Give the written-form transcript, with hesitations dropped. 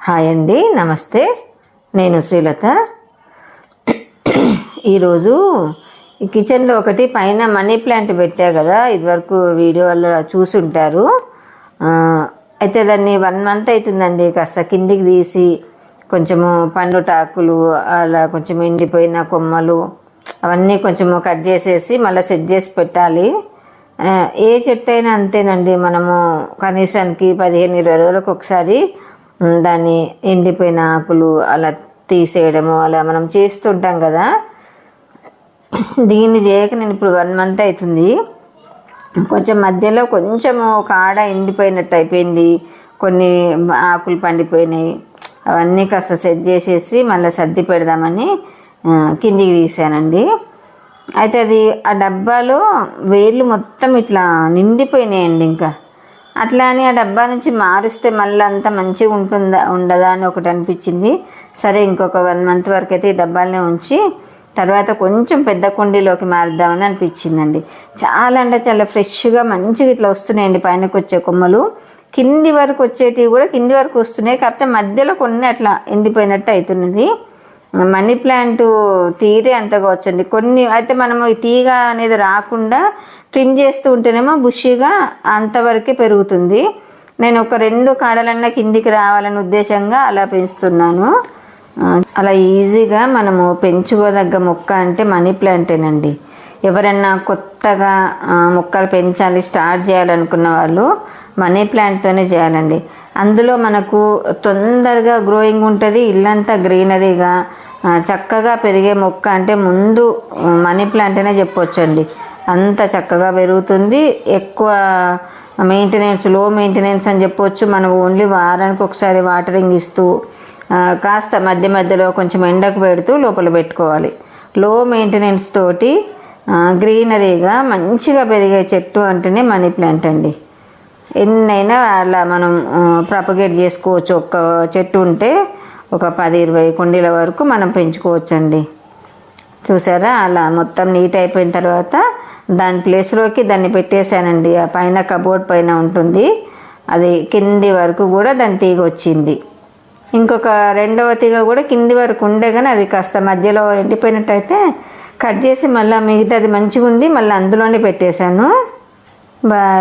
Hi అండి, నమస్తే. నేను శ్రీలత. ఈరోజు ఈ కిచెన్లో ఒకటి పైన మనీ ప్లాంట్ పెట్టా కదా, ఇదివరకు వీడియోలో చూసుంటారు. అయితే దాన్ని 1 month అవుతుందండి. కాస్త కిందికి తీసి కొంచెము పండుటాకులు, అలా కొంచెం ఎండిపోయిన కొమ్మలు అవన్నీ కొంచెము కట్ చేసేసి మళ్ళీ సెట్ చేసి పెట్టాలి. ఏ చెట్టు అయినా అంతేనండి, మనము కనీసానికి 15-20 రోజులకు ఒకసారి దాన్ని ఎండిపోయిన ఆకులు అలా తీసేయడము అలా మనం చేస్తుంటాం కదా. దీన్ని చేయక నేను ఇప్పుడు 1 month అవుతుంది. కొంచెం మధ్యలో కొంచెము కాడ ఎండిపోయినట్టు అయిపోయింది, కొన్ని ఆకులు పండిపోయినాయి. అవన్నీ కాస్త సెట్ చేసేసి మళ్ళీ సర్ది పెడదామని కిందికి తీసానండి. అయితే అది ఆ డబ్బాలో వేర్లు మొత్తం ఇట్లా నిండిపోయినాయండి. ఇంకా అట్లా అని ఆ డబ్బా నుంచి మారిస్తే మళ్ళీ అంత మంచిగా ఉండదా అని ఒకటి అనిపించింది. సరే, ఇంకొక 1 month వరకు అయితే ఈ డబ్బాలనే ఉంచి తర్వాత కొంచెం పెద్ద కుండీలోకి మారుద్దామని అనిపించిందండి. చాలా అంటే చాలా ఫ్రెష్గా మంచిగా ఇట్లా వస్తున్నాయండి. పైనకి వచ్చే కొమ్మలు కింది వరకు వచ్చేటివి కూడా కింది వరకు వస్తున్నాయి. కాకపోతే మధ్యలో కొన్ని అట్లా ఎండిపోయినట్టు అవుతున్నది. మనీ ప్లాంట్ తీరే అంతగా వచ్చండి. కొన్ని అయితే మనము ఈ తీగ అనేది రాకుండా ట్రిమ్ చేస్తూ ఉంటేనేమో బుషిగా అంతవరకే పెరుగుతుంది. నేను ఒక 2 కాడలన్నా కిందికి రావాలని ఉద్దేశంగా అలా పెంచుతున్నాను. అలా ఈజీగా మనము పెంచుకోదగ్గ మొక్క అంటే మనీ ప్లాంటేనండి. ఎవరైనా కొత్తగా మొక్కలు పెంచాలి స్టార్ట్ చేయాలనుకున్న వాళ్ళు మనీ ప్లాంట్తోనే చేయాలండి. అందులో మనకు తొందరగా గ్రోయింగ్ ఉంటుంది, ఇల్లంతా గ్రీనరీగా చక్కగా పెరిగే మొక్క అంటే ముందు మనీ ప్లాంట్ అనే చెప్పొచ్చండి. అంత చక్కగా పెరుగుతుంది. ఎక్కువ మెయింటెనెన్స్, లో మెయింటెనెన్స్ అని చెప్పొచ్చు. మనం ఓన్లీ వారానికి ఒకసారి వాటరింగ్ ఇస్తూ కాస్త మధ్య మధ్యలో కొంచెం ఎండకు పెడుతూ లోపల పెట్టుకోవాలి. లో మెయింటెనెన్స్ తోటి గ్రీనరీగా మంచిగా పెరిగే చెట్టు అంటేనే మనీ ప్లాంట్ అండి. ఎన్నైనా అలా మనం ప్రపగేట్ చేసుకోవచ్చు. ఒక్క చెట్టు ఉంటే ఒక 10-20 కుండీల వరకు మనం పెంచుకోవచ్చండి. చూసారా, అలా మొత్తం నీట్ అయిపోయిన తర్వాత దాని ప్లేస్లోకి దాన్ని పెట్టేశానండి. ఆ పైన కబోర్డ్ పైన ఉంటుంది, అది కింది వరకు కూడా దాని తీగ వచ్చింది. ఇంకొక 2వ తీగ కూడా కింది వరకు ఉండే, కానీ అది కాస్త మధ్యలో ఎండిపోయినట్టయితే కట్ చేసి మళ్ళీ మిగతాది మంచిగా ఉంది, మళ్ళీ అందులోనే పెట్టేశాను. బాయ్.